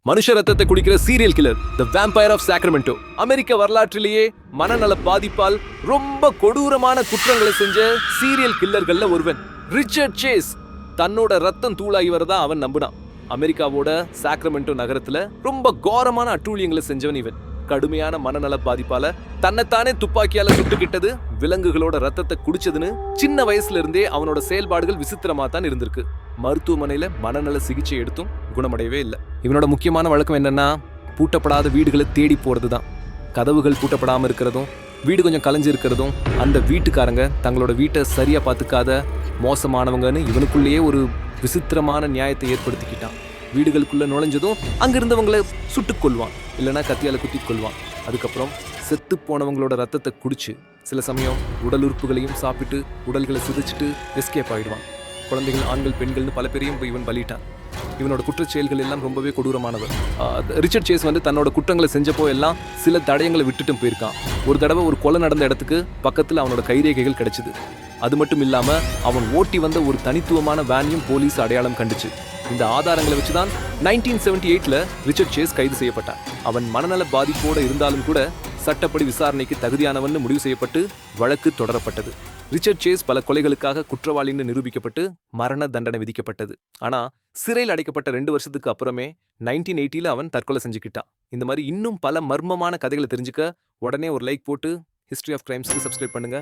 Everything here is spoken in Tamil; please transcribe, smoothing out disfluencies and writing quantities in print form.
மனுஷ ரத்தத்தை குடிக்கிற serial killer, the vampire of Sacramento. அமெரிக்க வரலாற்றிலேயே மனநல பாதிப்பால் ரொம்ப கொடூரமான குற்றங்களை செஞ்ச சீரியல் கில்லர்கள்ல ஒருவன் ரிச்சர்ட் சேஸ். தன்னோட ரத்தம் தூளாகி வரதா அவன் நம்பினான். அமெரிக்காவோட சாக்ரமெண்டோ நகரத்துல ரொம்ப கோரமான அட்டூழியங்களை செஞ்சவன் இவன். கடுமையான மனநல பாதிப்பால தன்னைத்தானே துப்பாக்கியால சுட்டுக்கிட்டது, விலங்குகளோட ரத்தத்தை குடிச்சதுன்னு சின்ன வயசுல இருந்தே அவனோட செயல்பாடுகள் விசித்திரமா தான் இருந்திருக்கு. மருத்துவமனையில மனநல சிகிச்சை எடுத்தும் குணமடையவே இல்லை. இவனோட முக்கியமான வழக்கம் என்னன்னா, பூட்டப்படாத வீடுகளை தேடி போறதுதான். கதவுகள் பூட்டப்படாம இருக்கிறதும், வீடு கொஞ்சம் கலைஞ்சு இருக்கிறதும், அந்த வீட்டுக்காரங்க தங்களோட வீட்டை சரியா பார்த்துக்காத மோசமானவங்கன்னு இவனுக்குள்ளேயே ஒரு விசித்திரமான நியாயத்தை ஏற்படுத்திக்கிட்டான். வீடுகளுக்குள்ள நுழைஞ்சதும் அங்கிருந்தவங்களை சுட்டுக் கொள்வான், இல்லைன்னா கத்தியால குத்தி கொள்வான். அதுக்கப்புறம் செத்து போனவங்களோட ரத்தத்தை குடிச்சு சில சமயம் உடல் உறுப்புகளையும் சாப்பிட்டு உடல்களை சிதைச்சிட்டு எஸ்கேப் ஆயிடுவான். குழந்தைகள், ஆண்கள், பெண்கள்னு பல பேரையும் இவன் பலிட்டான். இவனோட குற்றச்செயல்கள் எல்லாம் ரொம்பவே கொடூரமானவர். ரிச்சர்ட் சேஸ் தன்னோட குற்றங்களை செஞ்சப்போ எல்லாம் சில தடயங்களை விட்டுட்டும் போயிருக்கான். ஒரு தடவை ஒரு கொலை நடந்த இடத்துக்கு பக்கத்துல அவனோட கைரேகைகள் கிடைச்சது. அது மட்டும் இல்லாம அவன் ஓட்டி வந்த ஒரு தனித்துவமான வேனையும் போலீஸ் அடையாளம் கண்டுச்சு. இந்த ஆதாரங்களை வச்சுதான் 1978ல ரிச்சர்ட் சேஸ் கைது செய்யப்பட்டான். அவன் மனநல பாதிப்போட இருந்தாலும் கூட சட்டப்படி விசாரணைக்கு தகுதியானவன் முடிவு செய்யப்பட்டு வழக்கு தொடரப்பட்டது. ரிச்சர்ட் சேஸ் பல கொலைகளுக்காக குற்றவாளின்னு நிரூபிக்கப்பட்டு மரண தண்டனை விதிக்கப்பட்டது. ஆனா சிறையில் அடைக்கப்பட்ட 2 வருஷத்துக்கு அப்புறமே 1980ல அவன் தற்கொலை செஞ்சுக்கிட்டான். இந்த மாதிரி இன்னும் பல மர்மமான கதைகளை தெரிஞ்சுக்க உடனே ஒரு லைக் போட்டு ஹிஸ்டரி ஆஃப் கிரைம்ஸ்க்கு சப்ஸ்கிரைப் பண்ணுங்க.